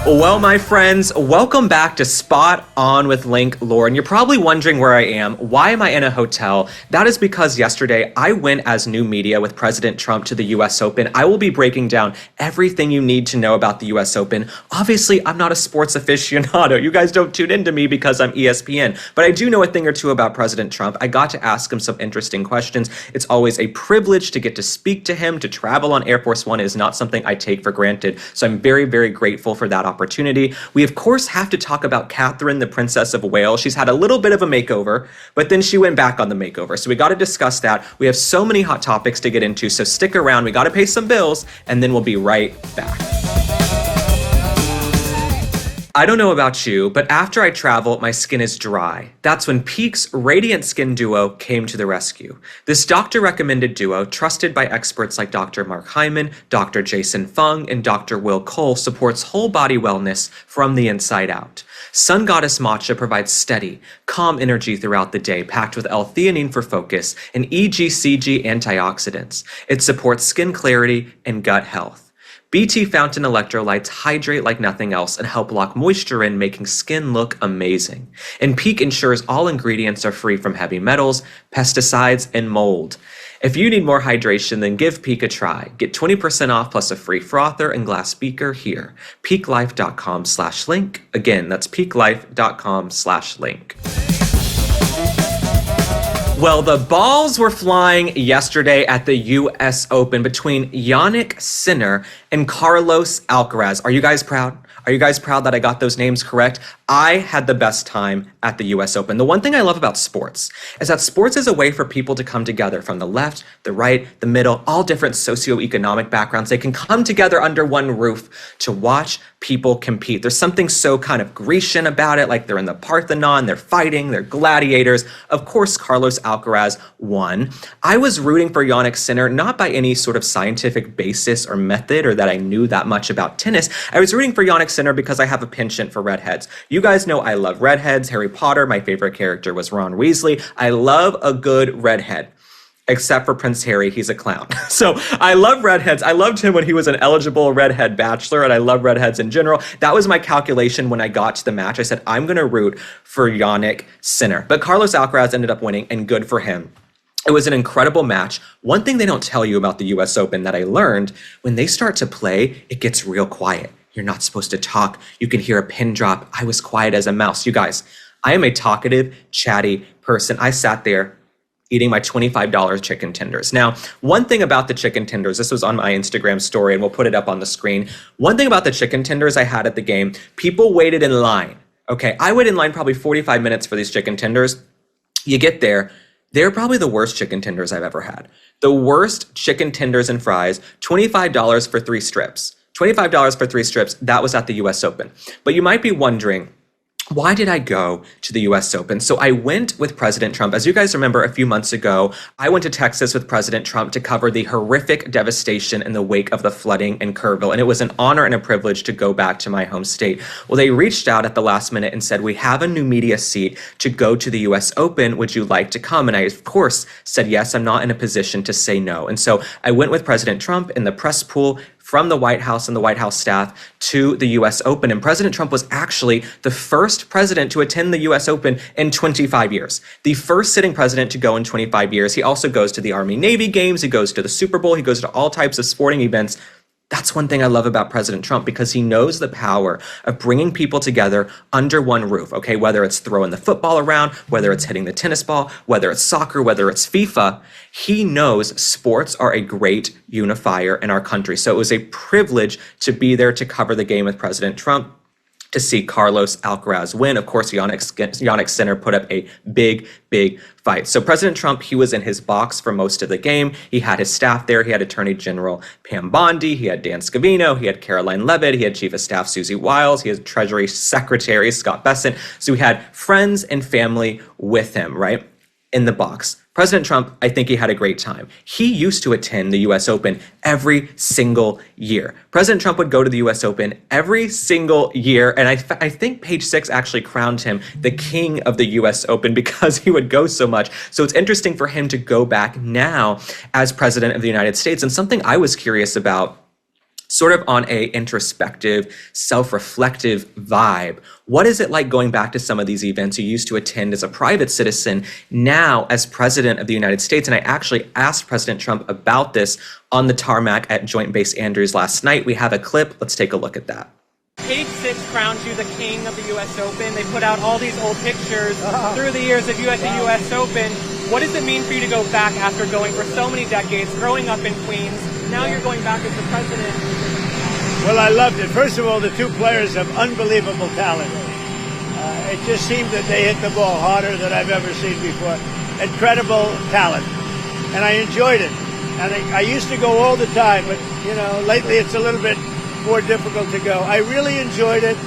Well, my friends, welcome back to Spot On with Link Lauren. You're probably wondering where I am. Why am I in a hotel? That is because yesterday I went as new media with President Trump to the US Open. I will be breaking down everything you need to know about the US Open. Obviously, I'm not a sports aficionado. You guys don't tune into me because I'm ESPN, but I do know a thing or two about President Trump. I got to ask him some interesting questions. It's always a privilege to get to speak to him. To travel on Air Force One is not something I take for granted. So I'm very, very grateful for that opportunity. We, of course, have to talk about Catherine, the Princess of Wales. She's had a little bit of a makeover, but then she went back on the makeover. So we got to discuss that. We have so many hot topics to get into, so stick around. We got to pay some bills, and then we'll be right back. I don't know about you, but after I travel, my skin is dry. That's when Peak's Radiant Skin Duo came to the rescue. This doctor-recommended duo, trusted by experts like Dr. Mark Hyman, Dr. Jason Fung, and Dr. Will Cole, supports whole-body wellness from the inside out. Sun Goddess Matcha provides steady, calm energy throughout the day, packed with L-theanine for focus and EGCG antioxidants. It supports skin clarity and gut health. BT Fountain electrolytes hydrate like nothing else and help lock moisture in, making skin look amazing. And Peak ensures all ingredients are free from heavy metals, pesticides, and mold. If you need more hydration, then give Peak a try. Get 20% off plus a free frother and glass beaker here. peaklife.com/link. Again, that's peaklife.com/link. Well, the balls were flying yesterday at the US Open between Jannik Sinner and Carlos Alcaraz. Are you guys proud? Are you guys proud that I got those names correct? I had the best time at the US Open. The one thing I love about sports is that sports is a way for people to come together from the left, the right, the middle, all different socioeconomic backgrounds. They can come together under one roof to watch people compete. There's something so kind of Grecian about it, like they're in the Parthenon, they're fighting, they're gladiators. Of course, Carlos Alcaraz won. I was rooting for Jannik Sinner, not by any sort of scientific basis or method or that I knew that much about tennis. I was rooting for Jannik Sinner because I have a penchant for redheads. You guys know I love redheads. Harry Potter, my favorite character was Ron Weasley. I love a good redhead. Except for Prince Harry, he's a clown. So I love redheads. I loved him when he was an eligible redhead bachelor, and I love redheads in general. That was my calculation when I got to the match. I said, I'm going to root for Jannik Sinner. But Carlos Alcaraz ended up winning, and good for him. It was an incredible match. One thing they don't tell you about the US Open that I learned, when they start to play, it gets real quiet. You're not supposed to talk. You can hear a pin drop. I was quiet as a mouse. You guys, I am a talkative, chatty person. I sat there eating my $25 chicken tenders. Now, one thing about the chicken tenders, this was on my Instagram story, and we'll put it up on the screen. One thing about the chicken tenders I had at the game, people waited in line. Okay, I waited in line probably 45 minutes for these chicken tenders. You get there, they're probably the worst chicken tenders I've ever had. The worst chicken tenders and fries, $25 for 3 strips. $25 for 3 strips, that was at the US Open. But you might be wondering, why did I go to the US Open? So I went with President Trump. As you guys remember, a few months ago, I went to Texas with President Trump to cover the horrific devastation in the wake of the flooding in Kerrville. And it was an honor and a privilege to go back to my home state. Well, they reached out at the last minute and said, we have a new media seat to go to the US Open. Would you like to come? And I, of course, said yes. I'm not in a position to say no. And so I went with President Trump in the press pool from the White House and the White House staff to the US Open. And President Trump was actually the first president to attend the US Open in 25 years. The first sitting president to go in 25 years. He also goes to the Army-Navy games. He goes to the Super Bowl. He goes to all types of sporting events. That's one thing I love about President Trump, because he knows the power of bringing people together under one roof, okay? Whether it's throwing the football around, whether it's hitting the tennis ball, whether it's soccer, whether it's FIFA, he knows sports are a great unifier in our country. So it was a privilege to be there to cover the game with President Trump, to see Carlos Alcaraz win. Of course, Jannik Sinner put up a big fight. So President Trump, he was in his box for most of the game. He had his staff there. He had Attorney General Pam Bondi. He had Dan Scavino. He had Caroline Levitt. He had Chief of Staff Susie Wiles. He had Treasury Secretary Scott Bessent. So he had friends and family with him, right, in the box. President Trump, I think he had a great time. He used to attend the US Open every single year. President Trump would go to the US Open every single year, and I think Page Six actually crowned him the king of the US Open because he would go so much. So it's interesting for him to go back now as president of the United States. And something I was curious about, sort of on a introspective, self-reflective vibe. What is it like going back to some of these events you used to attend as a private citizen, now as president of the United States? And I actually asked President Trump about this on the tarmac at Joint Base Andrews last night. We have a clip. Let's take a look at that. Page 6 crowns you the king of the U.S. Open. They put out all these old pictures through the years of you at the U.S. Open. What does it mean for you to go back after going for so many decades, growing up in Queens? Now you're going back as the president. Well, I loved it. First of all, the two players have unbelievable talent. It just seemed that they hit the ball harder than I've ever seen before. Incredible talent. And I enjoyed it. And I used to go all the time, but, lately it's a little bit more difficult to go. I really enjoyed it.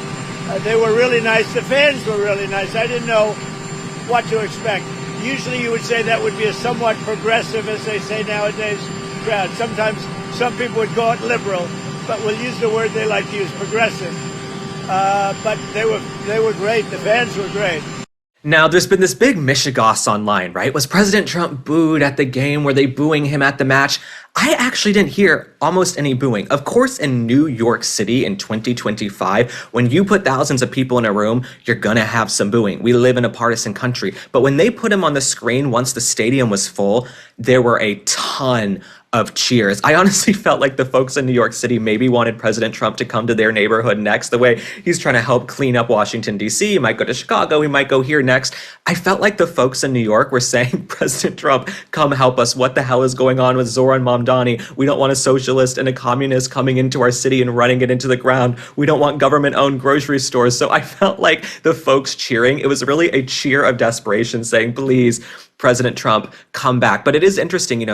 They were really nice. The fans were really nice. I didn't know what to expect. Usually you would say that would be a somewhat progressive, as they say nowadays, crowd. Sometimes some people would call it liberal, but we'll use the word they like to use, progressive. But they were great. The fans were great. Now, there's been this big mishigas online, right? Was President Trump booed at the game? Were they booing him at the match? I actually didn't hear almost any booing. Of course, in New York City in 2025, when you put thousands of people in a room, you're gonna have some booing. We live in a partisan country. But when they put him on the screen, once the stadium was full, there were a ton of cheers. I honestly felt like the folks in New York City maybe wanted President Trump to come to their neighborhood next, the way he's trying to help clean up Washington, D.C. He might go to Chicago, he might go here next. I felt like the folks in New York were saying, President Trump, come help us. What the hell is going on with Zoran Mamdani? We don't want a socialist and a communist coming into our city and running it into the ground. We don't want government-owned grocery stores. So I felt like the folks cheering, it was really a cheer of desperation saying, please, President Trump, come back. But it is interesting,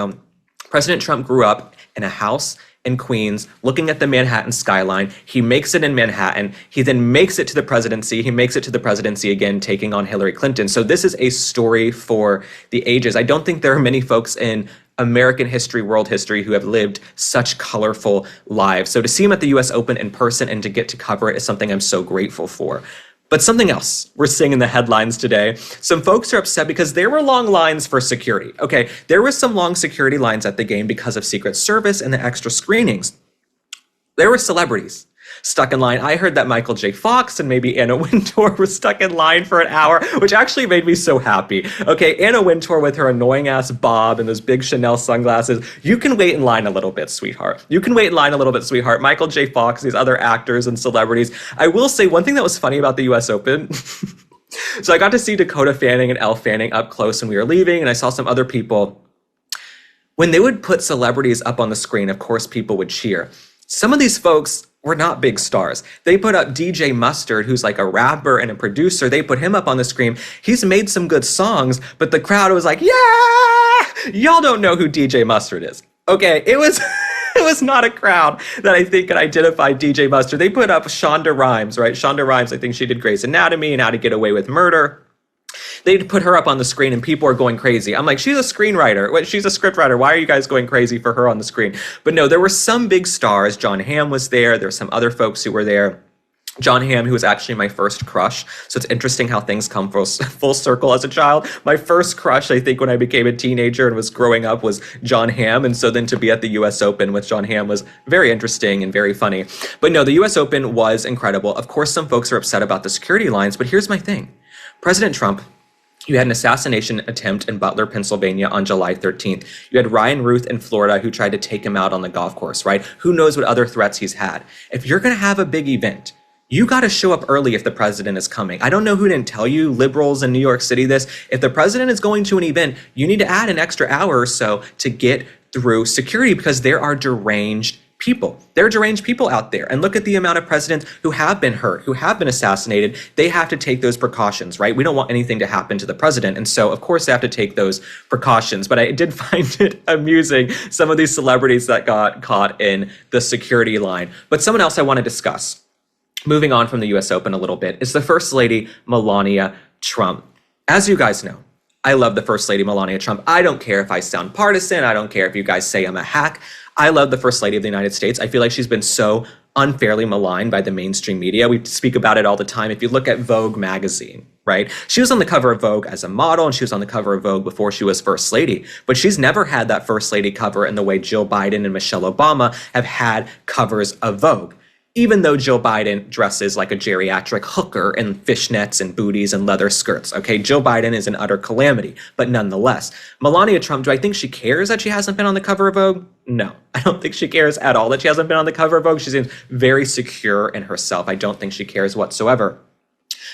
President Trump grew up in a house in Queens, looking at the Manhattan skyline. He makes it in Manhattan. He then makes it to the presidency. He makes it to the presidency again, taking on Hillary Clinton. So this is a story for the ages. I don't think there are many folks in American history, world history, who have lived such colorful lives. So to see him at the US Open in person and to get to cover it is something I'm so grateful for. But something else we're seeing in the headlines today. Some folks are upset because there were long lines for security. Okay, there were some long security lines at the game because of Secret Service and the extra screenings. There were celebrities stuck in line. I heard that Michael J. Fox and maybe Anna Wintour were stuck in line for an hour, which actually made me so happy. Okay, Anna Wintour with her annoying ass bob and those big Chanel sunglasses. You can wait in line a little bit, sweetheart. You can wait in line a little bit, sweetheart. Michael J. Fox, these other actors and celebrities. I will say one thing that was funny about the US Open. So I got to see Dakota Fanning and Elle Fanning up close when we were leaving, and I saw some other people. When they would put celebrities up on the screen, of course, people would cheer. Some of these folks were not big stars. They put up DJ Mustard, who's like a rapper and a producer. They put him up on the screen. He's made some good songs, but the crowd was like, yeah! Y'all don't know who DJ Mustard is. Okay, it was not a crowd that I think could identify DJ Mustard. They put up Shonda Rhimes, right? Shonda Rhimes, I think she did Grey's Anatomy and How to Get Away with Murder. They'd put her up on the screen and people are going crazy. I'm like, she's a screenwriter. She's a scriptwriter. Why are you guys going crazy for her on the screen? But no, there were some big stars. John Hamm was there. There were some other folks who were there. John Hamm, who was actually my first crush. So it's interesting how things come full circle as a child. My first crush, I think, when I became a teenager and was growing up was John Hamm. And so then to be at the US Open with John Hamm was very interesting and very funny. But no, the US Open was incredible. Of course, some folks are upset about the security lines, but here's my thing. President Trump, you had an assassination attempt in Butler, Pennsylvania on July 13th. You had Ryan Ruth in Florida who tried to take him out on the golf course, right? Who knows what other threats he's had. If you're going to have a big event, you got to show up early if the president is coming. I don't know who didn't tell you, liberals in New York City, this. If the president is going to an event, you need to add an extra hour or so to get through security because there are deranged people. There are deranged people out there. And look at the amount of presidents who have been hurt, who have been assassinated. They have to take those precautions, right? We don't want anything to happen to the president. And so, of course, they have to take those precautions. But I did find it amusing, some of these celebrities that got caught in the security line. But someone else I want to discuss, moving on from the US Open a little bit, is the First Lady, Melania Trump. As you guys know, I love the First Lady, Melania Trump. I don't care if I sound partisan. I don't care if you guys say I'm a hack. I love the First Lady of the United States. I feel like she's been so unfairly maligned by the mainstream media. We speak about it all the time. If you look at Vogue magazine, right? She was on the cover of Vogue as a model, and she was on the cover of Vogue before she was First Lady, but she's never had that First Lady cover in the way Jill Biden and Michelle Obama have had covers of Vogue. Even though Jill Biden dresses like a geriatric hooker in fishnets and booties and leather skirts, okay? Jill Biden is an utter calamity, but nonetheless. Melania Trump, do I think she cares that she hasn't been on the cover of Vogue? No, I don't think she cares at all that she hasn't been on the cover of Vogue. She seems very secure in herself. I don't think she cares whatsoever.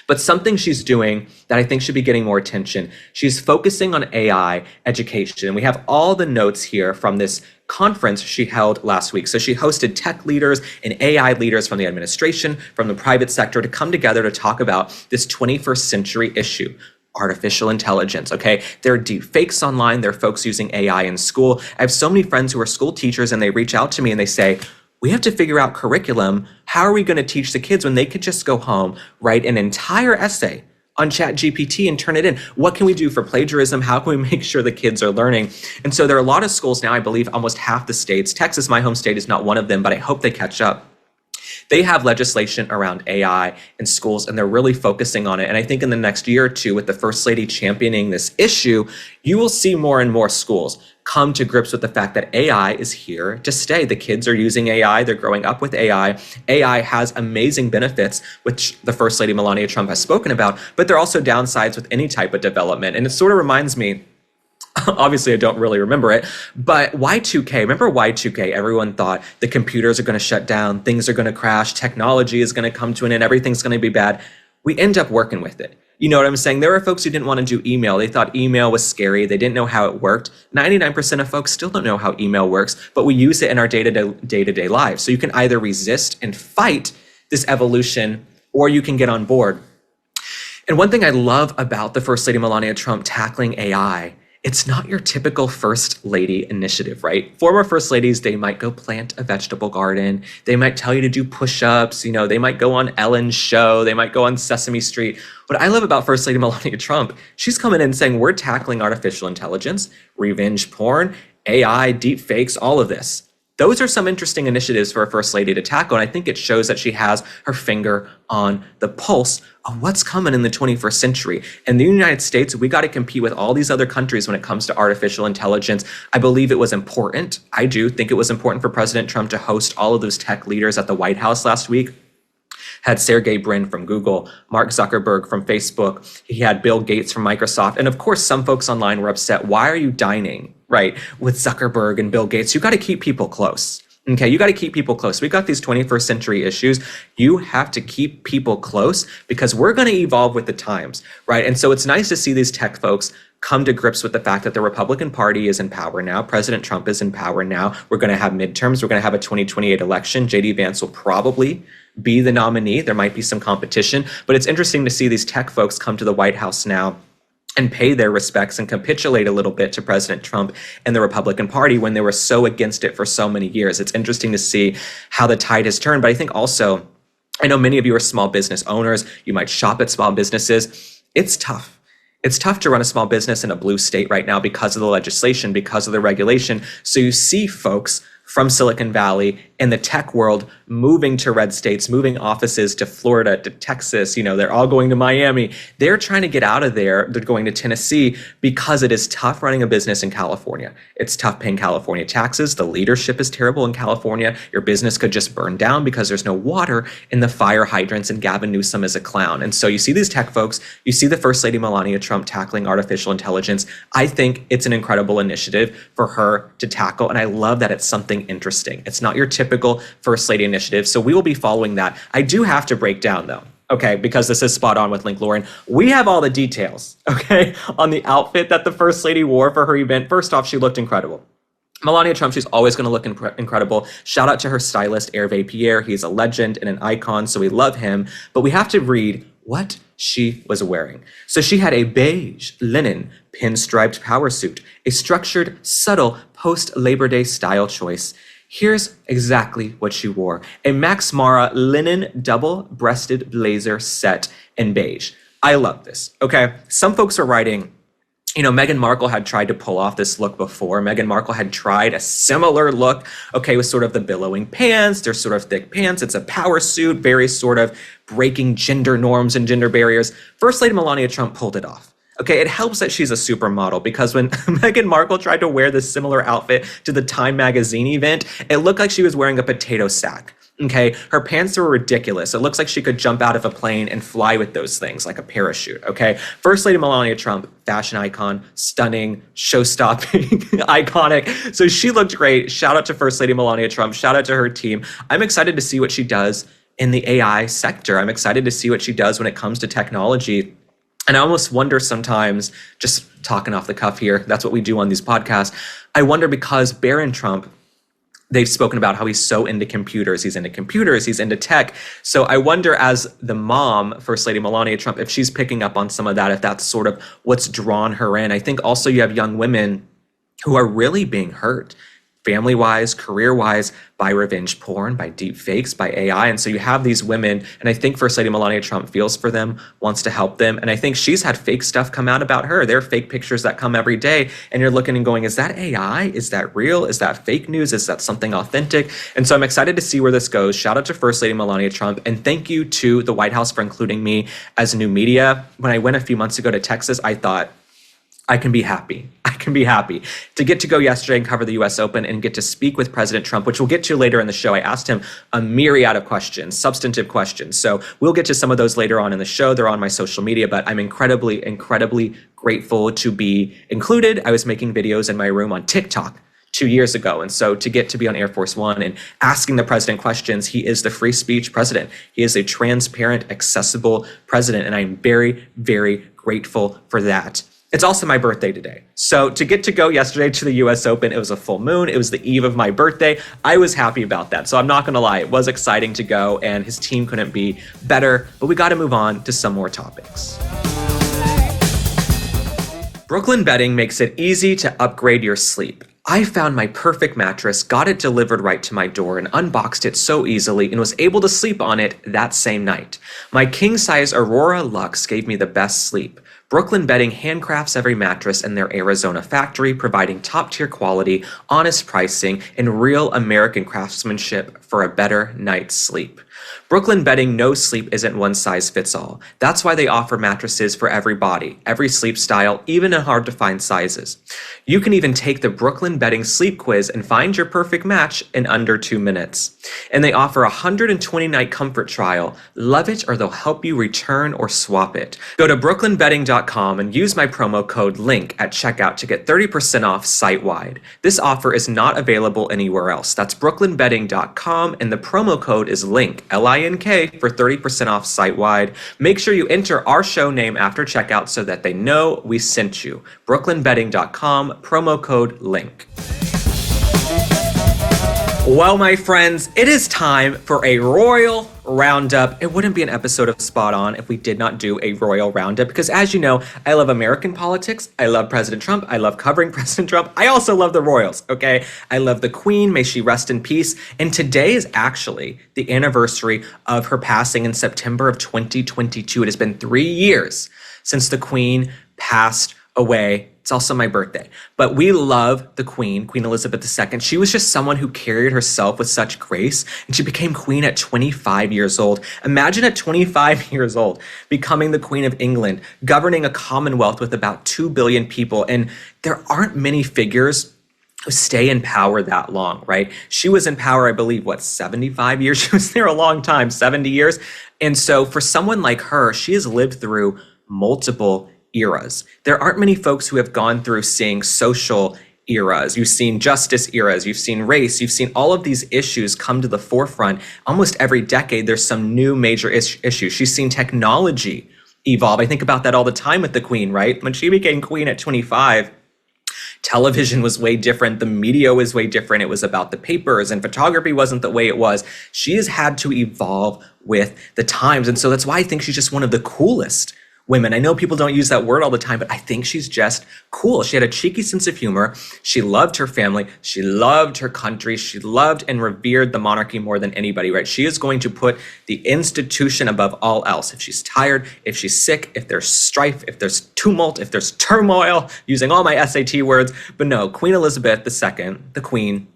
But something she's doing that I think should be getting more attention, she's focusing on AI education. And we have all the notes here from this conference she held last week. So she hosted tech leaders and AI leaders from the administration, from the private sector to come together to talk about this 21st century issue. Artificial intelligence, okay? There are deep fakes online. There are folks using AI in school. I have so many friends who are school teachers, and they reach out to me and they say, we have to figure out curriculum. How are we going to teach the kids when they could just go home, write an entire essay on ChatGPT and turn it in? What can we do for plagiarism? How can we make sure the kids are learning? And so there are a lot of schools now, I believe almost half the states, Texas, my home state, is not one of them, but I hope they catch up. They have legislation around AI in schools, and they're really focusing on it. And I think in the next year or two, with the First Lady championing this issue, you will see more and more schools come to grips with the fact that AI is here to stay. The kids are using AI. They're growing up with AI. AI has amazing benefits, which the First Lady Melania Trump has spoken about, but there are also downsides with any type of development. And it sort of reminds me, obviously, I don't really remember it, but Y2K, remember Y2K? Everyone thought the computers are going to shut down, things are going to crash, technology is going to come to an end, everything's going to be bad. We end up working with it. You know what I'm saying? There were folks who didn't want to do email. They thought email was scary. They didn't know how it worked. 99% of folks still don't know how email works, but we use it in our day-to-day lives. So you can either resist and fight this evolution, or you can get on board. And one thing I love about the First Lady Melania Trump tackling AI, it's not your typical First Lady initiative, right? Former First Ladies, they might go plant a vegetable garden. They might tell you to do push-ups. You know, they might go on Ellen's show. They might go on Sesame Street. What I love about First Lady Melania Trump, she's coming in saying we're tackling artificial intelligence, revenge porn, AI, deep fakes, all of this. Those are some interesting initiatives for a First Lady to tackle, and I think it shows that she has her finger on the pulse of what's coming in the 21st century. In the United States, we got to compete with all these other countries when it comes to artificial intelligence. I believe it was important. I do think it was important for President Trump to host all of those tech leaders at the White House last week. Had Sergey Brin from Google, Mark Zuckerberg from Facebook, he had Bill Gates from Microsoft, and of course some folks online were upset. Why are you dining, right, with Zuckerberg and Bill Gates? You got to keep people close. Okay, you got to keep people close. We've got these 21st century issues. You have to keep people close because we're going to evolve with the times, right? And so it's nice to see these tech folks come to grips with the fact that the Republican Party is in power now. President Trump is in power now. We're going to have midterms. We're going to have a 2028 election. J.D. Vance will probably be the nominee. There might be some competition, but it's interesting to see these tech folks come to the White House now and pay their respects and capitulate a little bit to President Trump and the Republican Party when they were so against it for so many years. It's interesting to see how the tide has turned, but I think also, I know many of you are small business owners. You might shop at small businesses. It's tough. It's tough to run a small business in a blue state right now because of the legislation, because of the regulation. So you see folks from Silicon Valley in the tech world moving to red states, moving offices to Florida, to Texas. You know, they're all going to Miami. They're trying to get out of there. They're going to Tennessee because it is tough running a business in California. It's tough paying California taxes. The leadership is terrible in California. Your business could just burn down because there's no water in the fire hydrants, and Gavin Newsom is a clown. And so you see these tech folks, you see the First Lady Melania Trump tackling artificial intelligence. I think it's an incredible initiative for her to tackle, and I love that it's something interesting. It's not your typical First Lady initiative, so we will be following that. I do have to break down though, okay, because this is spot on with Link Lauren. We have all the details, okay, on the outfit that the First Lady wore for her event. First off, she looked incredible. Melania Trump, she's always going to look incredible. Shout out to her stylist, Hervé Pierre. He's a legend and an icon, so we love him. But we have to read what she was wearing. So she had a beige linen pinstriped power suit, a structured, subtle post-Labor Day style choice. Here's exactly what she wore. A Max Mara linen double-breasted blazer set in beige. I love this, okay? Some folks are writing, Meghan Markle had tried to pull off this look before. Meghan Markle had tried a similar look, okay, with sort of the billowing pants. They're sort of thick pants. It's a power suit, very sort of breaking gender norms and gender barriers. First Lady Melania Trump pulled it off. Okay, it helps that she's a supermodel, because when Meghan Markle tried to wear this similar outfit to the Time magazine event, it looked like she was wearing a potato sack. Okay, her pants were ridiculous. It looks like she could jump out of a plane and fly with those things like a parachute, okay? First Lady Melania Trump, fashion icon, stunning, show-stopping, iconic. So she looked great. Shout out to First Lady Melania Trump. Shout out to her team. I'm excited to see what she does in the AI sector. I'm excited to see what she does when it comes to technology. And I almost wonder sometimes, just talking off the cuff here, that's what we do on these podcasts, I wonder, because Barron Trump, they've spoken about how he's so into computers. He's into tech. So I wonder, as the mom, First Lady Melania Trump, if she's picking up on some of that, if that's sort of what's drawn her in. I think also you have young women who are really being hurt, family-wise, career-wise, by revenge porn, by deep fakes, by AI. And so you have these women, and I think First Lady Melania Trump feels for them, wants to help them. And I think she's had fake stuff come out about her. There are fake pictures that come every day, and you're looking and going, is that AI? Is that real? Is that fake news? Is that something authentic? And so I'm excited to see where this goes. Shout out to First Lady Melania Trump, and thank you to the White House for including me as new media. When I went a few months ago to Texas, I thought, I can be happy. I can be happy to get to go yesterday and cover the US Open and get to speak with President Trump, which we'll get to later in the show. I asked him a myriad of questions, substantive questions. So we'll get to some of those later on in the show. They're on my social media, but I'm incredibly, incredibly grateful to be included. I was making videos in my room on TikTok 2 years ago. And so to get to be on Air Force One and asking the president questions, he is the free speech president. He is a transparent, accessible president. And I'm very, very grateful for that. It's also my birthday today. So to get to go yesterday to the US Open, it was a full moon. It was the eve of my birthday. I was happy about that. So I'm not gonna lie, it was exciting to go, and his team couldn't be better, but we gotta move on to some more topics. Brooklyn Bedding makes it easy to upgrade your sleep. I found my perfect mattress, got it delivered right to my door, and unboxed it so easily and was able to sleep on it that same night. My king-size Aurora Luxe gave me the best sleep. Brooklyn Bedding handcrafts every mattress in their Arizona factory, providing top-tier quality, honest pricing, and real American craftsmanship for a better night's sleep. Brooklyn Bedding knows sleep isn't one size fits all. That's why they offer mattresses for every body, every sleep style, even in hard-to-find sizes. You can even take the Brooklyn Bedding sleep quiz and find your perfect match in under 2 minutes. And they offer a 120-night comfort trial. Love it, or they'll help you return or swap it. Go to brooklynbedding.com and use my promo code LINK at checkout to get 30% off site-wide. This offer is not available anywhere else. That's brooklynbedding.com, and the promo code is LINK, L-I-N-K, for 30% off site-wide. Make sure you enter our show name after checkout so that they know we sent you. brooklynbedding.com, promo code LINK. Well, my friends, it is time for a Royal Roundup. It wouldn't be an episode of Spot On if we did not do a Royal Roundup, because as you know, I love American politics. I love President Trump. I love covering President Trump. I also love the royals, okay? I love the Queen. May she rest in peace. And today is actually the anniversary of her passing in September of 2022. It has been 3 years since the Queen passed away. It's also my birthday. But we love the Queen, Queen Elizabeth II. She was just someone who carried herself with such grace, and she became queen at 25 years old. Imagine at 25 years old, becoming the Queen of England, governing a commonwealth with about 2 billion people. And there aren't many figures who stay in power that long, right? She was in power, I believe, 75 years? She was there a long time, 70 years. And so for someone like her, she has lived through multiple eras. There aren't many folks who have gone through seeing social eras. You've seen justice eras, you've seen race, you've seen all of these issues come to the forefront. Almost every decade, there's some new major issue. She's seen technology evolve. I think about that all the time with the Queen, right? When she became queen at 25, television was way different. The media was way different. It was about the papers, and photography wasn't the way it was. She has had to evolve with the times. And so that's why I think she's just one of the coolest women. I know people don't use that word all the time, but I think she's just cool. She had a cheeky sense of humor. She loved her family. She loved her country. She loved and revered the monarchy more than anybody, right? She is going to put the institution above all else. If she's tired, if she's sick, if there's strife, if there's tumult, if there's turmoil, using all my SAT words. But no, Queen Elizabeth II, the Queen,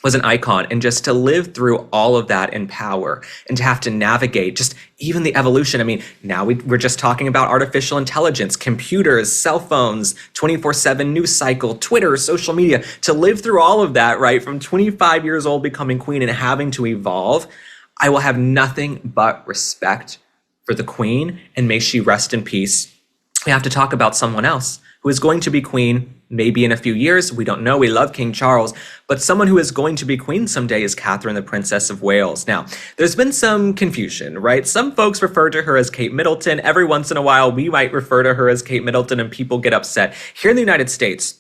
was an icon. And just to live through all of that in power and to have to navigate just even the evolution. I mean, now we're just talking about artificial intelligence, computers, cell phones, 24/7 news cycle, Twitter, social media, to live through all of that, right? From 25 years old becoming queen and having to evolve. I will have nothing but respect for the Queen, and may she rest in peace. We have to talk about someone else who is going to be queen maybe in a few years. We don't know. We love King Charles, but someone who is going to be queen someday is Catherine, the Princess of Wales. Now, there's been some confusion, right? Some folks refer to her as Kate Middleton. Every once in a while, we might refer to her as Kate Middleton and people get upset. Here in the United States,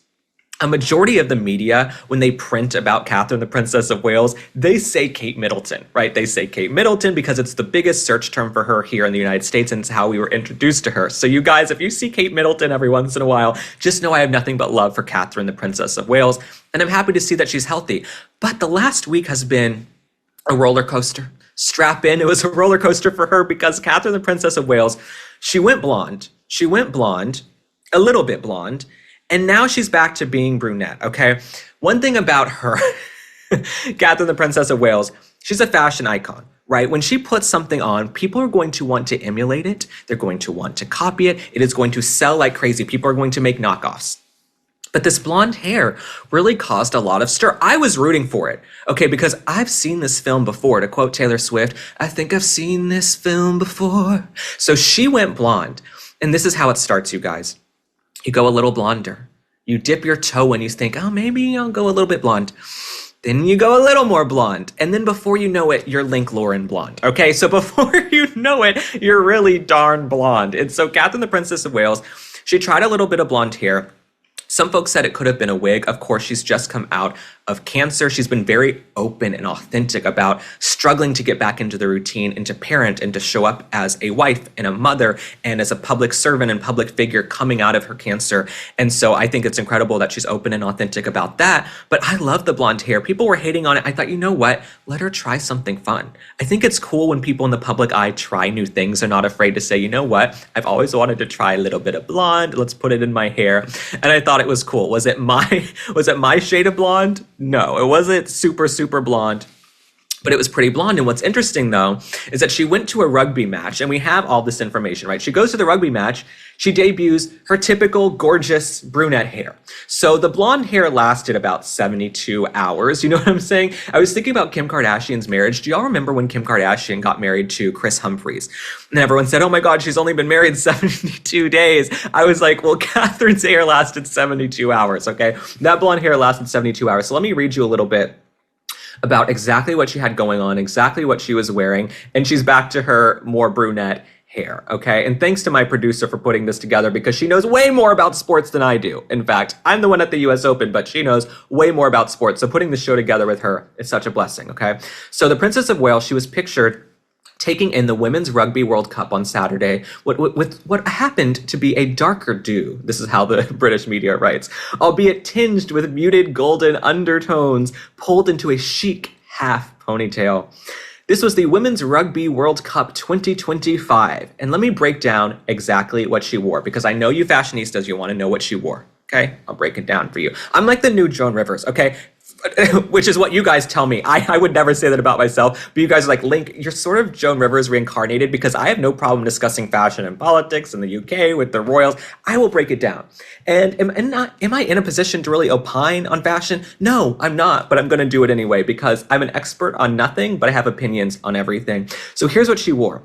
a majority of the media, when they print about Catherine, the Princess of Wales, they say Kate Middleton, right? They say Kate Middleton because it's the biggest search term for her here in the United States, and it's how we were introduced to her. So you guys, if you see Kate Middleton every once in a while, just know I have nothing but love for Catherine, the Princess of Wales, and I'm happy to see that she's healthy. But the last week has been a roller coaster. Strap in. It was a roller coaster for her because Catherine, the Princess of Wales, she went blonde. She went blonde, a little bit blonde. And now she's back to being brunette, okay? One thing about her, Catherine, the Princess of Wales, she's a fashion icon, right? When she puts something on, people are going to want to emulate it. They're going to want to copy it. It is going to sell like crazy. People are going to make knockoffs. But this blonde hair really caused a lot of stir. I was rooting for it, okay, because I've seen this film before. To quote Taylor Swift, I think I've seen this film before. So she went blonde. And this is how it starts, you guys. You go a little blonder. You dip your toe and you think, oh, maybe I'll go a little bit blonde. Then you go a little more blonde. And then before you know it, you're Link Lauren blonde. Okay, so before you know it, you're really darn blonde. And so Catherine, the Princess of Wales, she tried a little bit of blonde hair. Some folks said it could have been a wig. Of course, she's just come out of cancer. She's been very open and authentic about struggling to get back into the routine and to parent and to show up as a wife and a mother and as a public servant and public figure coming out of her cancer. And so I think it's incredible that she's open and authentic about that. But I love the blonde hair. People were hating on it. I thought, you know what? Let her try something fun. I think it's cool when people in the public eye try new things. They're not afraid to say, you know what? I've always wanted to try a little bit of blonde. Let's put it in my hair. And I thought it was cool. Was it my shade of blonde? No, it wasn't super, super blonde, but it was pretty blonde. And what's interesting, though, is that she went to a rugby match, and we have all this information, right? She goes to the rugby match. She debuts her typical gorgeous brunette hair. So the blonde hair lasted about 72 hours. You know what I'm saying? I was thinking about Kim Kardashian's marriage. Do y'all remember when Kim Kardashian got married to Chris Humphries? And everyone said, oh my God, she's only been married 72 days. I was like, well, Catherine's hair lasted 72 hours, okay? That blonde hair lasted 72 hours. So let me read you a little bit about exactly what she had going on, exactly what she was wearing, and she's back to her more brunette hair, okay? And thanks to my producer for putting this together because she knows way more about sports than I do. In fact, I'm the one at the US Open, but she knows way more about sports. So putting the show together with her is such a blessing, okay? So the Princess of Wales, she was pictured taking in the Women's Rugby World Cup on Saturday with what happened to be a darker dew. This is how the British media writes, albeit tinged with muted golden undertones, pulled into a chic half ponytail. This was the Women's Rugby World Cup 2025. And let me break down exactly what she wore, because I know you fashionistas, you want to know what she wore. Okay, I'll break it down for you. I'm like the new Joan Rivers, okay? Which is what you guys tell me. I would never say that about myself, but you guys are like, Link, you're sort of Joan Rivers reincarnated, because I have no problem discussing fashion and politics in the UK with the royals. I will break it down. And am I in a position to really opine on fashion? No, I'm not, but I'm going to do it anyway, because I'm an expert on nothing, but I have opinions on everything. So here's what she wore.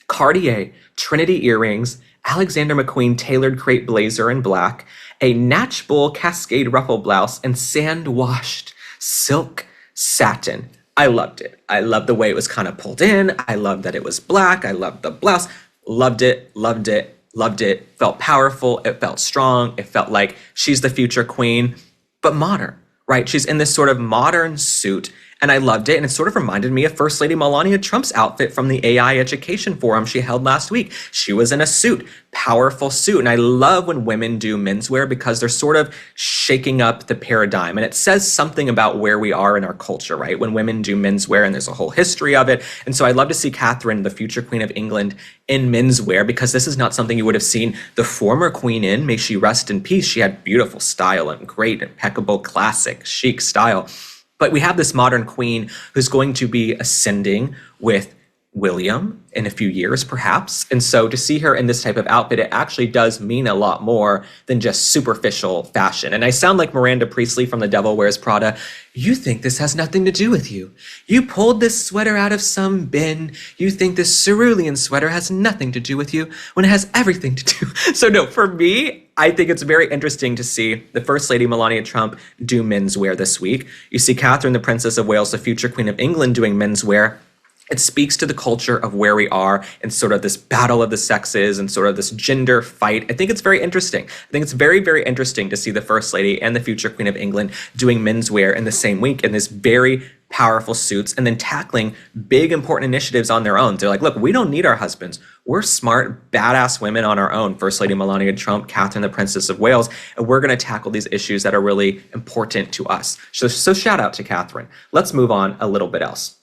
Cartier Trinity earrings, Alexander McQueen tailored crepe blazer in black, a Natch Bull cascade ruffle blouse, and sand-washed silk satin. I loved it. I loved the way it was kind of pulled in. I loved that it was black. I loved the blouse. Loved it, loved it, loved it. Felt powerful. It felt strong. It felt like she's the future queen, but modern, right? She's in this sort of modern suit. and I loved it. And it sort of reminded me of First Lady Melania Trump's outfit from the AI Education Forum she held last week. She was in a suit, powerful suit. And I love when women do menswear because they're sort of shaking up the paradigm. And it says something about where we are in our culture, right? When women do menswear, and there's a whole history of it. And so I love to see Catherine, the future Queen of England, in menswear, because this is not something you would have seen the former queen in. May she rest in peace. She had beautiful style and great, impeccable, classic, chic style. But we have this modern queen who's going to be ascending with William in a few years, perhaps. And so to see her in this type of outfit, it actually does mean a lot more than just superficial fashion. And I sound like Miranda Priestley from The Devil Wears Prada. You think this has nothing to do with you. You pulled this sweater out of some bin. You think this cerulean sweater has nothing to do with you when it has everything to do. So no, for me, I think it's very interesting to see the First Lady Melania Trump do menswear this week. You see Catherine, the Princess of Wales, the future Queen of England, doing menswear. It speaks to the culture of where we are and sort of this battle of the sexes and sort of this gender fight. I think it's very interesting. I think it's very, very interesting to see the First Lady and the future Queen of England doing menswear in the same week in this very powerful suits and then tackling big, important initiatives on their own. They're like, look, we don't need our husbands. We're smart, badass women on our own. First Lady Melania Trump, Catherine, the Princess of Wales, and we're going to tackle these issues that are really important to us. So shout out to Catherine. Let's move on a little bit else.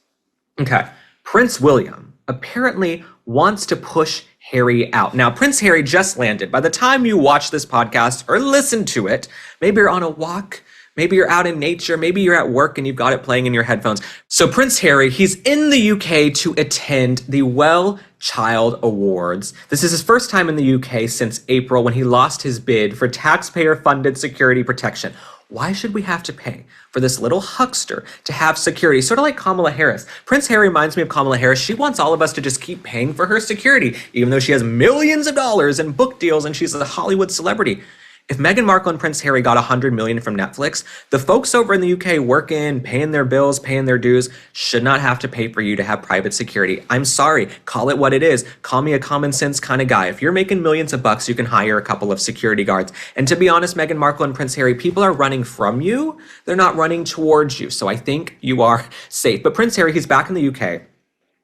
Okay. Prince William apparently wants to push Harry out. Now, Prince Harry just landed. By the time you watch this podcast or listen to it, maybe you're on a walk, maybe you're out in nature, maybe you're at work and you've got it playing in your headphones. So Prince Harry, he's in the UK to attend the Well Child Awards. This is his first time in the UK since April when he lost his bid for taxpayer-funded security protection. Why should we have to pay for this little huckster to have security? Sort of like Kamala Harris. Prince Harry reminds me of Kamala Harris. She wants all of us to just keep paying for her security, even though she has millions of dollars in book deals and she's a Hollywood celebrity. If Meghan Markle and Prince Harry got $100 million from Netflix, the folks over in the UK working, paying their bills, paying their dues, should not have to pay for you to have private security. I'm sorry, call it what it is. Call me a common sense kind of guy. If you're making millions of bucks, you can hire a couple of security guards. And to be honest, Meghan Markle and Prince Harry, people are running from you. They're not running towards you. So I think you are safe. But Prince Harry, he's back in the UK.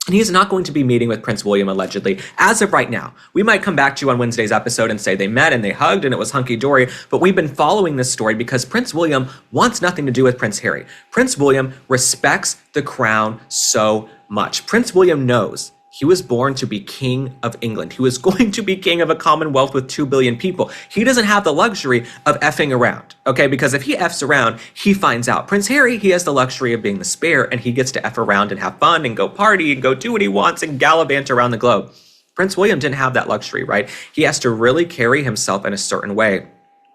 And he's not going to be meeting with Prince William, allegedly, as of right now. We might come back to you on Wednesday's episode and say they met and they hugged and it was hunky-dory, but we've been following this story because Prince William wants nothing to do with Prince Harry. Prince William respects the crown so much. Prince William knows he was born to be King of England. He was going to be king of a Commonwealth with 2 billion people. He doesn't have the luxury of effing around, okay? Because if he effs around, he finds out. Prince Harry, he has the luxury of being the spare, and he gets to eff around and have fun and go party and go do what he wants and gallivant around the globe. Prince William didn't have that luxury, right? He has to really carry himself in a certain way.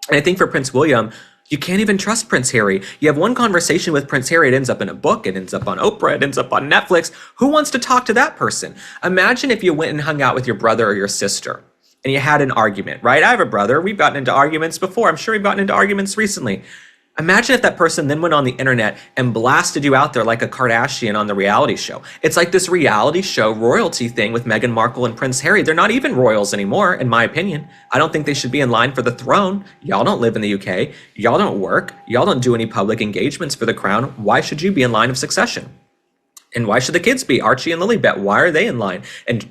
And I think for Prince William, you can't even trust Prince Harry. You have one conversation with Prince Harry, it ends up in a book, it ends up on Oprah, it ends up on Netflix. Who wants to talk to that person? Imagine if you went and hung out with your brother or your sister and you had an argument, right? I have a brother. We've gotten into arguments before. I'm sure we've gotten into arguments recently. Imagine if that person then went on the internet and blasted you out there like a Kardashian on the reality show. It's like this reality show royalty thing with Meghan Markle and Prince Harry. They're not even royals anymore, in my opinion. I don't think they should be in line for the throne. Y'all don't live in the UK. Y'all don't work. Y'all don't do any public engagements for the crown. Why should you be in line of succession? And why should the kids be? Archie and Lilibet, why are they in line? And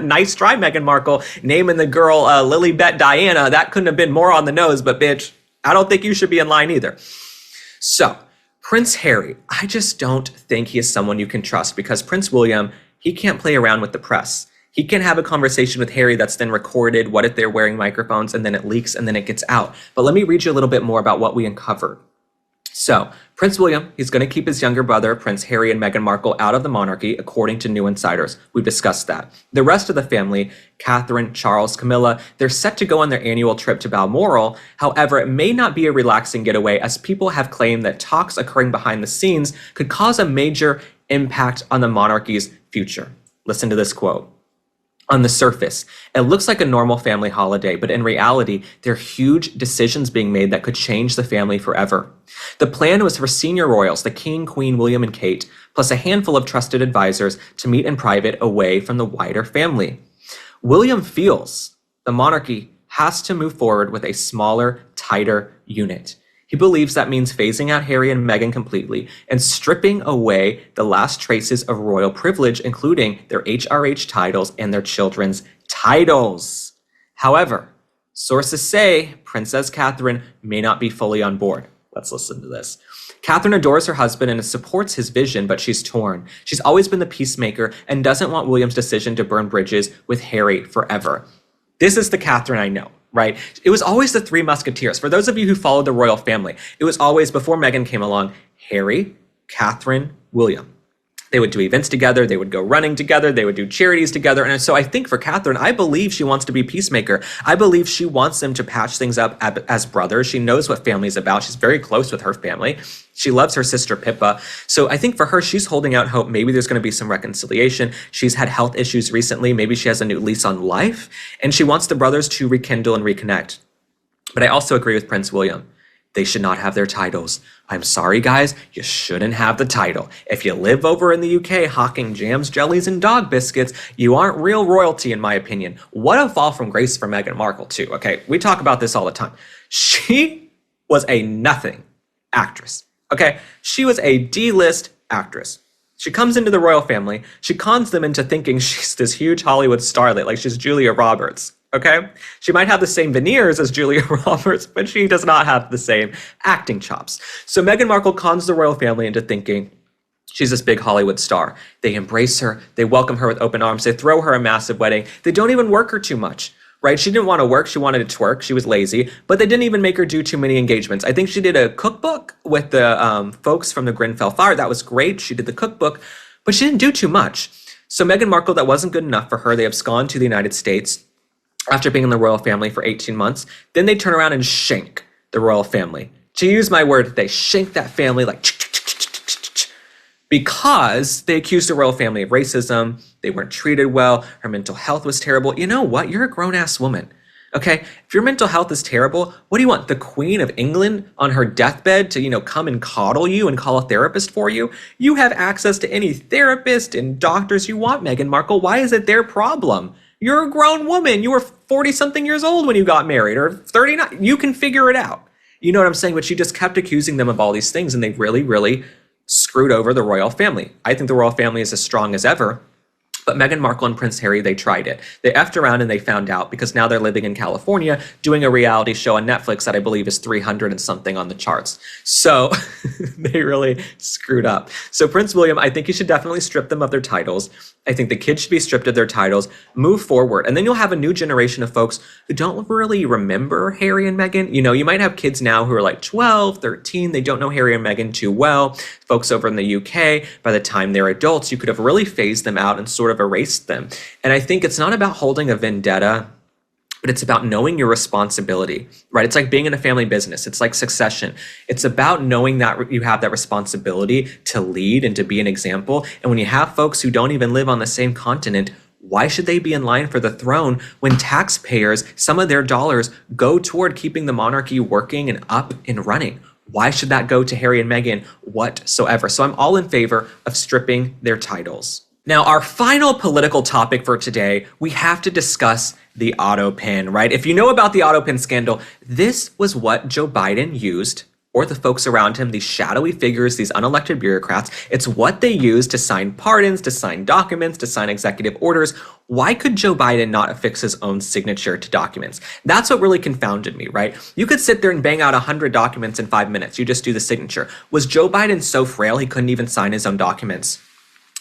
nice try, Meghan Markle, naming the girl Lilibet Diana. That couldn't have been more on the nose, but bitch, I don't think you should be in line either. So, Prince Harry, I just don't think he is someone you can trust because Prince William, he can't play around with the press. He can have a conversation with Harry that's then recorded. What if they're wearing microphones and then it leaks and then it gets out? But let me read you a little bit more about what we uncovered. So, Prince William, he's going to keep his younger brother, Prince Harry and Meghan Markle, out of the monarchy, according to new insiders. We've discussed that. The rest of the family, Catherine, Charles, Camilla, they're set to go on their annual trip to Balmoral. However, it may not be a relaxing getaway, as people have claimed that talks occurring behind the scenes could cause a major impact on the monarchy's future. Listen to this quote. On the surface, it looks like a normal family holiday, but in reality, there are huge decisions being made that could change the family forever. The plan was for senior royals, the King, Queen, William, and Kate, plus a handful of trusted advisors to meet in private away from the wider family. William feels the monarchy has to move forward with a smaller, tighter unit. He believes that means phasing out Harry and Meghan completely and stripping away the last traces of royal privilege, including their HRH titles and their children's titles. However, sources say Princess Catherine may not be fully on board. Let's listen to this. Catherine adores her husband and supports his vision, but she's torn. She's always been the peacemaker and doesn't want William's decision to burn bridges with Harry forever. This is the Catherine I know, right? It was always the Three Musketeers. For those of you who followed the royal family, it was always, before Meghan came along, Harry, Catherine, William. They would do events together. They would go running together. They would do charities together. And so I think for Catherine, I believe she wants to be peacemaker. I believe she wants them to patch things up as brothers. She knows what family's about. She's very close with her family. She loves her sister Pippa. So I think for her, she's holding out hope. Maybe there's going to be some reconciliation. She's had health issues recently. Maybe she has a new lease on life. And she wants the brothers to rekindle and reconnect. But I also agree with Prince William. They should not have their titles. I'm sorry, guys, you shouldn't have the title. If you live over in the UK hawking jams, jellies, and dog biscuits, you aren't real royalty, in my opinion. What a fall from grace for Meghan Markle, too, okay? We talk about this all the time. She was a nothing actress, okay? She was a D-list actress. She comes into the royal family. She cons them into thinking she's this huge Hollywood starlet, like she's Julia Roberts. Okay? She might have the same veneers as Julia Roberts, but she does not have the same acting chops. So Meghan Markle cons the royal family into thinking she's this big Hollywood star. They embrace her. They welcome her with open arms. They throw her a massive wedding. They don't even work her too much, right? She didn't want to work. She wanted to twerk. She was lazy, but they didn't even make her do too many engagements. I think she did a cookbook with the folks from the Grenfell Fire. That was great. She did the cookbook, but she didn't do too much. So Meghan Markle, that wasn't good enough for her. They abscond to the United States after being in the royal family for 18 months. Then they turn around and shank the royal family. To use my word, they shank that family like because they accused the royal family of racism. They weren't treated well. Her mental health was terrible. You know what? You're a grown-ass woman. Okay? If your mental health is terrible, what do you want? The Queen of England on her deathbed to, come and coddle you and call a therapist for you? You have access to any therapist and doctors you want, Meghan Markle. Why is it their problem? You're a grown woman. You were 40-something years old when you got married, or 39. You can figure it out. You know what I'm saying? But she just kept accusing them of all these things, and they really, really screwed over the royal family. I think the royal family is as strong as ever. But Meghan Markle and Prince Harry, they tried it. They effed around and they found out because now they're living in California doing a reality show on Netflix that I believe is 300 and something on the charts. So they really screwed up. So Prince William, I think you should definitely strip them of their titles. I think the kids should be stripped of their titles, move forward. And then you'll have a new generation of folks who don't really remember Harry and Meghan. You might have kids now who are like 12, 13. They don't know Harry and Meghan too well. Folks over in the UK, by the time they're adults, you could have really phased them out and sort of erased them. And I think it's not about holding a vendetta, but it's about knowing your responsibility, right? It's like being in a family business. It's like succession. It's about knowing that you have that responsibility to lead and to be an example. And when you have folks who don't even live on the same continent, why should they be in line for the throne when taxpayers, some of their dollars go toward keeping the monarchy working and up and running? Why should that go to Harry and Meghan whatsoever? So I'm all in favor of stripping their titles. Now, our final political topic for today, we have to discuss the Autopen, right? If you know about the Autopen scandal, this was what Joe Biden used, or the folks around him, these shadowy figures, these unelected bureaucrats. It's what they used to sign pardons, to sign documents, to sign executive orders. Why could Joe Biden not affix his own signature to documents? That's what really confounded me, right? You could sit there and bang out 100 documents in 5 minutes. You just do the signature. Was Joe Biden so frail he couldn't even sign his own documents?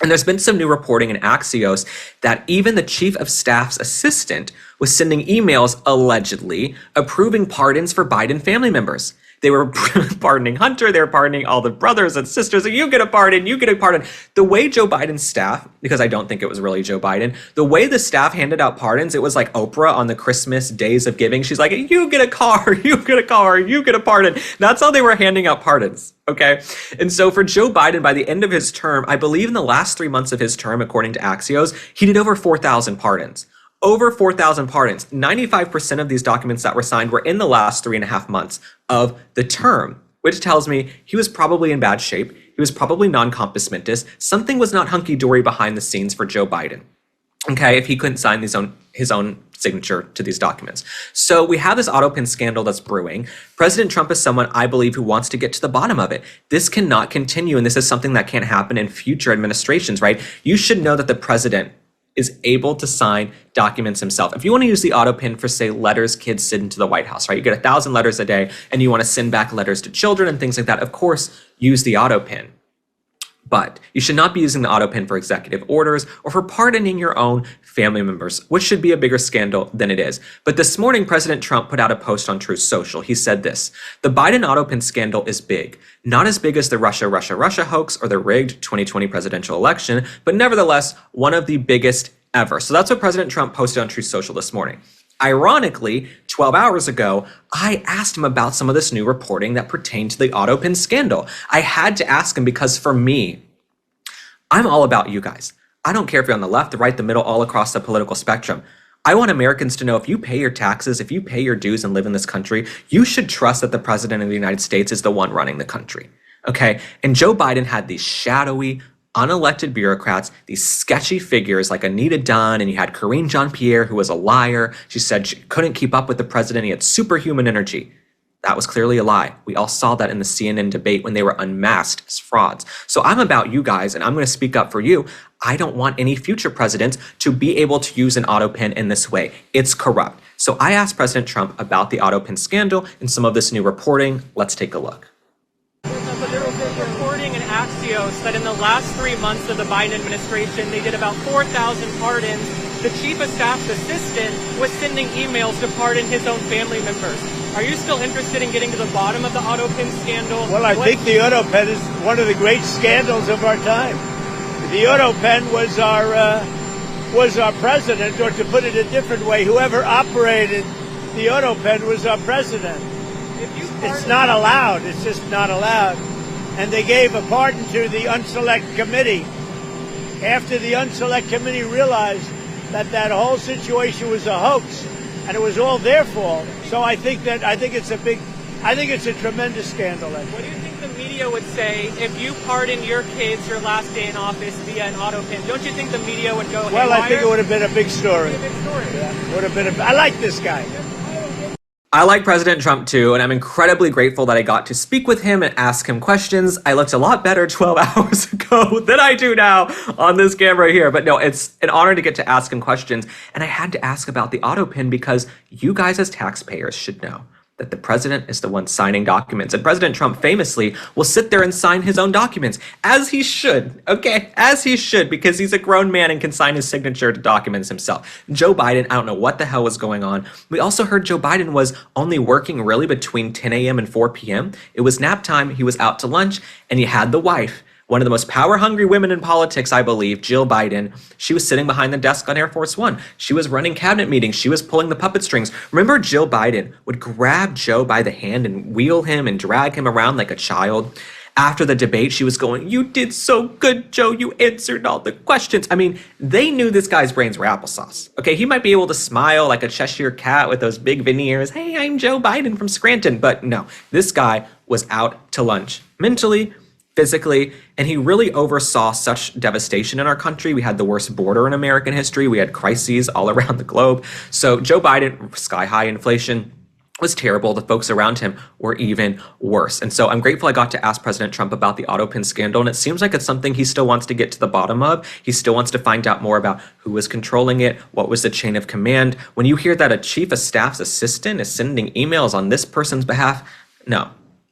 And there's been some new reporting in Axios that even the chief of staff's assistant was sending emails allegedly approving pardons for Biden family members. They were pardoning Hunter, they were pardoning all the brothers and sisters. You get a pardon, you get a pardon. The way Joe Biden's staff, because I don't think it was really Joe Biden, the way the staff handed out pardons, it was like Oprah on the Christmas days of giving. She's like, you get a car, you get a car, you get a pardon. That's how they were handing out pardons, okay? And so for Joe Biden, by the end of his term, I believe in the last 3 months of his term, according to Axios, he did over 4,000 pardons. Over 4,000 pardons. 95% of these documents that were signed were in the last 3.5 months of the term, which tells me he was probably in bad shape. He was probably non-compos mentis. Something was not hunky-dory behind the scenes for Joe Biden. okay, if he couldn't sign his own signature to these documents. So we have this Autopen scandal that's brewing. President Trump is someone I believe who wants to get to the bottom of it. This cannot continue, and this is something that can't happen in future administrations, right? You should know that the president is able to sign documents himself. If you want to use the Autopen for, say, letters kids send into the White House, right? You get 1,000 letters a day and you want to send back letters to children and things like that, of course, use the Autopen. But you should not be using the Autopen for executive orders or for pardoning your own family members, which should be a bigger scandal than it is. But this morning, President Trump put out a post on Truth Social. He said this: the Biden Autopen scandal is big. Not as big as the Russia hoax or the rigged 2020 presidential election, but nevertheless, one of the biggest ever. So that's what President Trump posted on Truth Social this morning. Ironically, 12 hours ago, I asked him about some of this new reporting that pertained to the Autopen scandal. I had to ask him because for me, I'm all about you guys. I don't care if you're on the left, the right, the middle, all across the political spectrum. I want Americans to know if you pay your taxes, if you pay your dues and live in this country, you should trust that the president of the United States is the one running the country. Okay? And Joe Biden had these shadowy, unelected bureaucrats, these sketchy figures like Anita Dunn, and you had Karine Jean-Pierre, who was a liar. She said she couldn't keep up with the president. He had superhuman energy. That was clearly a lie. We all saw that in the CNN debate when they were unmasked as frauds. So I'm about you guys, and I'm going to speak up for you. I don't want any future presidents to be able to use an Autopen in this way. It's corrupt. So I asked President Trump about the Autopen scandal and some of this new reporting. Let's take a look. But there was reporting in Axios that in the last 3 months of the Biden administration, they did about 4,000 pardons. The chief of staff's assistant was sending emails to pardon his own family members. Are you still interested in getting to the bottom of the Autopen scandal? Well, I think the Autopen is one of the great scandals of our time. The Autopen was our president, or to put it a different way, whoever operated the Autopen was our president. It's not allowed. It's just not allowed. And they gave a pardon to the Unselect Committee after the Unselect Committee realized that that whole situation was a hoax and it was all their fault. So I think it's a tremendous scandal. What do you think the media would say if you pardon your kids your last day in office via an Autopen? Don't you think the media would go Well, haywire? I think it would have been a big story. Yeah, would have been. I like this guy. I like President Trump too, and I'm incredibly grateful that I got to speak with him and ask him questions. I looked a lot better 12 hours ago than I do now on this camera here. But no, it's an honor to get to ask him questions. And I had to ask about the Autopen because you guys as taxpayers should know that the president is the one signing documents. And President Trump famously will sit there and sign his own documents, as he should, okay? As he should, because he's a grown man and can sign his signature to documents himself. Joe Biden, I don't know what the hell was going on. We also heard Joe Biden was only working really between 10 a.m. and 4 p.m. It was nap time, he was out to lunch, and he had the wife, one of the most power-hungry women in politics, I believe, Jill Biden. She was sitting behind the desk on Air Force One. She was running cabinet meetings. She was pulling the puppet strings. Remember, Jill Biden would grab Joe by the hand and wheel him and drag him around like a child. After the debate, she was going, "You did so good, Joe. You answered all the questions." I mean, they knew this guy's brains were applesauce. Okay, he might be able to smile like a Cheshire cat with those big veneers. "Hey, I'm Joe Biden from Scranton." But no, this guy was out to lunch. Mentally, physically, and he really oversaw such devastation in our country. We had the worst border in American history. We had crises all around the globe. So Joe Biden, sky-high inflation, was terrible. The folks around him were even worse. And so I'm grateful I got to ask President Trump about the Autopen scandal, and it seems like it's something he still wants to get to the bottom of. He still wants to find out more about who was controlling it, what was the chain of command. When you hear that a chief of staff's assistant is sending emails on this person's behalf, no.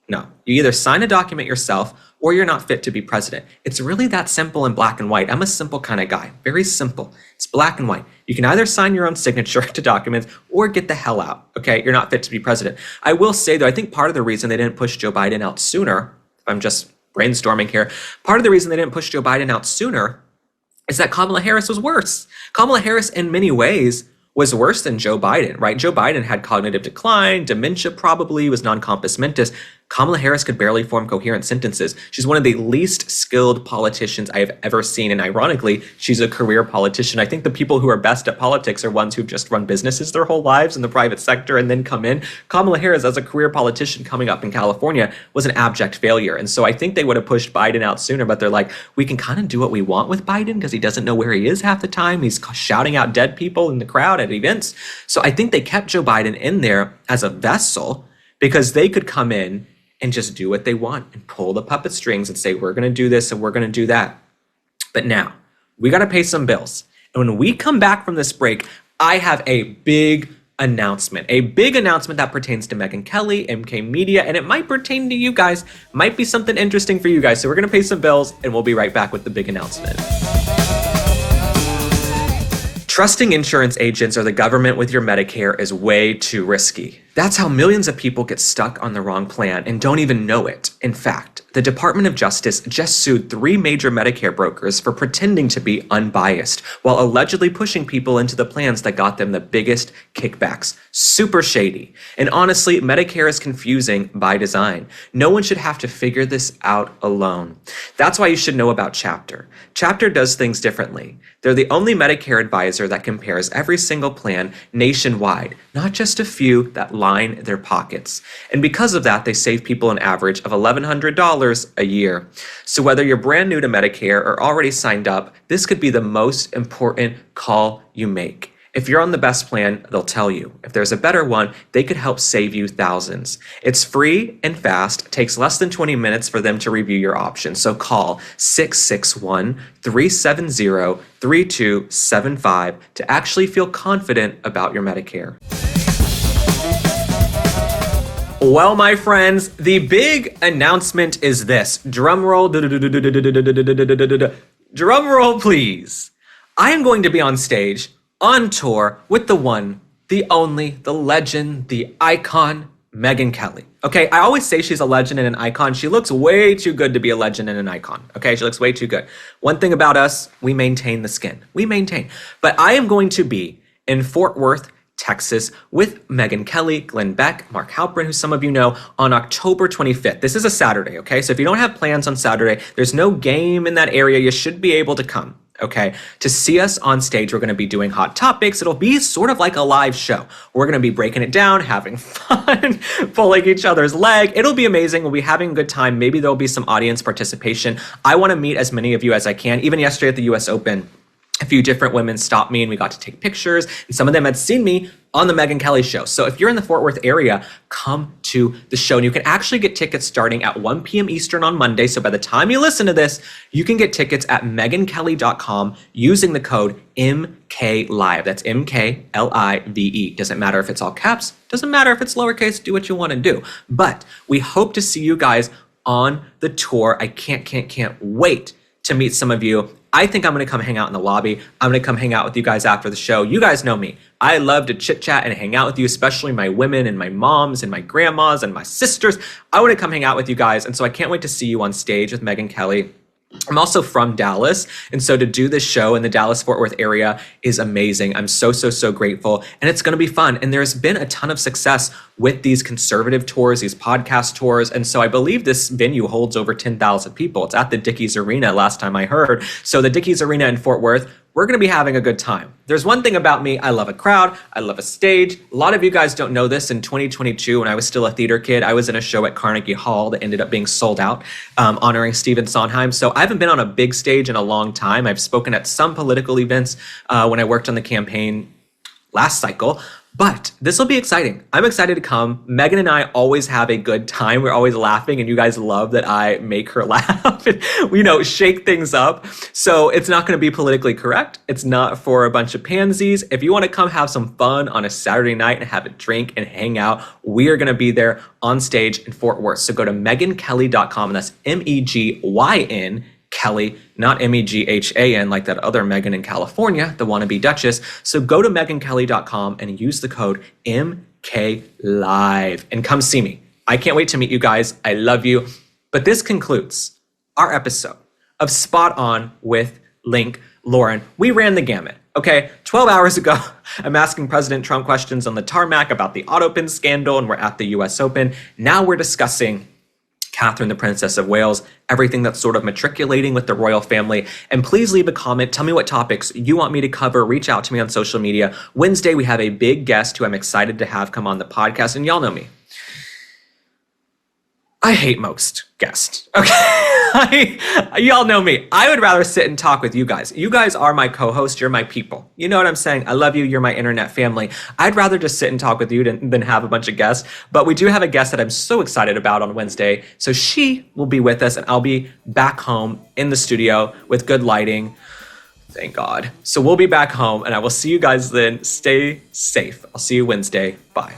You either sign a document yourself or you're not fit to be president. It's really that simple and black and white. I'm a simple kind of guy, very simple. It's black and white. You can either sign your own signature to documents or get the hell out, okay? You're not fit to be president. I will say though, I think part of the reason they didn't push Joe Biden out sooner, I'm just brainstorming here, part of the reason they didn't push Joe Biden out sooner is that Kamala Harris was worse. Kamala Harris in many ways was worse than Joe Biden, right? Joe Biden had cognitive decline, dementia probably, was non-compos mentis. Kamala Harris could barely form coherent sentences. She's one of the least skilled politicians I have ever seen. And ironically, she's a career politician. I think the people who are best at politics are ones who've just run businesses their whole lives in the private sector and then come in. Kamala Harris, as a career politician coming up in California, was an abject failure. And so I think they would have pushed Biden out sooner, but they're like, we can kind of do what we want with Biden because he doesn't know where he is half the time. He's shouting out dead people in the crowd at events. So I think they kept Joe Biden in there as a vessel because they could come in and just do what they want and pull the puppet strings and say, we're going to do this and we're going to do that. But now we got to pay some bills. And when we come back from this break, I have a big announcement that pertains to Megyn Kelly, MK Media, and it might pertain to you guys, might be something interesting for you guys. So we're going to pay some bills and we'll be right back with the big announcement. Trusting insurance agents or the government with your Medicare is way too risky. That's how millions of people get stuck on the wrong plan and don't even know it. In fact, the Department of Justice just sued 3 major Medicare brokers for pretending to be unbiased while allegedly pushing people into the plans that got them the biggest kickbacks. Super shady. And honestly, Medicare is confusing by design. No one should have to figure this out alone. That's why you should know about Chapter. Chapter does things differently. They're the only Medicare advisor that compares every single plan nationwide, not just a few that line their pockets. And because of that, they save people an average of $1,100 a year. So whether you're brand new to Medicare or already signed up, this could be the most important call you make. If you're on the best plan, they'll tell you. If there's a better one, they could help save you thousands. It's free and fast, takes less than 20 minutes for them to review your options. So call 661-370-3275 to actually feel confident about your Medicare. Well, my friends, the big announcement is this. Drum roll, drum roll, please. I am going to be on stage, on tour with the one, the only, the legend, the icon, Megyn Kelly. Okay, I always say she's a legend and an icon. She looks way too good to be a legend and an icon. Okay, she looks way too good. One thing about us, we maintain the skin. We maintain. But I am going to be in Fort Worth, Texas with Megyn Kelly, Glenn Beck, Mark Halperin, who some of you know, on October 25th. This is a Saturday, okay? So if you don't have plans on Saturday, there's no game in that area, you should be able to come. Okay, to see us on stage, we're going to be doing hot topics. It'll be sort of like a live show. We're going to be breaking it down, having fun, pulling each other's leg. It'll be amazing. We'll be having a good time. Maybe there'll be some audience participation. I want to meet as many of you as I can. Even yesterday at the US Open, a few different women stopped me and we got to take pictures, and some of them had seen me on the Megyn Kelly show. So if you're in the Fort Worth area, come to the show. And you can actually get tickets starting at 1 p.m. Eastern on Monday. So by the time you listen to this, you can get tickets at megynkelly.com using the code MKLIVE. That's MKLIVE. Doesn't matter if it's all caps, doesn't matter if it's lowercase, do what you want to do. But we hope to see you guys on the tour. I can't wait to meet some of you. I think I'm going to come hang out in the lobby. I'm going to come hang out with you guys after the show. You guys know me. I love to chit chat and hang out with you, especially my women and my moms and my grandmas and my sisters. I want to come hang out with you guys. And so I can't wait to see you on stage with Megyn Kelly. I'm also from Dallas, and so to do this show in the Dallas-Fort Worth area is amazing. I'm so grateful, and it's going to be fun. And there's been a ton of success with these conservative tours, these podcast tours, and so I believe this venue holds over 10,000 people. It's at the Dickies Arena last time I heard. So the Dickies Arena in Fort Worth, we're going to be having a good time. There's one thing about me, I love a crowd, I love a stage. A lot of you guys don't know this. In 2022, when I was still a theater kid, I was in a show at Carnegie Hall that ended up being sold out, honoring Stephen Sondheim. So I haven't been on a big stage in a long time. I've spoken at some political events when I worked on the campaign last cycle. But this will be exciting. I'm excited to come. Megyn and I always have a good time. We're always laughing, and you guys love that I make her laugh and, shake things up. So it's not going to be politically correct. It's not for a bunch of pansies. If you want to come have some fun on a Saturday night and have a drink and hang out, we are going to be there on stage in Fort Worth. So go to megynkelly.com, and that's MEGYN Kelly, not MEGHAN like that other Megyn in California, the wannabe Duchess. So go to megynkelly.com and use the code MKLIVE and come see me. I can't wait to meet you guys. I love you. But this concludes our episode of Spot On with Link Lauren. We ran the gamut. Okay, 12 hours ago, I'm asking President Trump questions on the tarmac about the Autopen scandal, and we're at the US Open. Now we're discussing Catherine, the Princess of Wales, everything that's sort of matriculating with the royal family. And please leave a comment. Tell me what topics you want me to cover. Reach out to me on social media. Wednesday, we have a big guest who I'm excited to have come on the podcast. And y'all know me. I hate most guests. Okay. Y'all know me. I would rather sit and talk with you guys. You guys are my co-host. You're my people. You know what I'm saying? I love you. You're my internet family. I'd rather just sit and talk with you than have a bunch of guests. But we do have a guest that I'm so excited about on Wednesday. So she will be with us and I'll be back home in the studio with good lighting. Thank God. So we'll be back home and I will see you guys then. Stay safe. I'll see you Wednesday. Bye.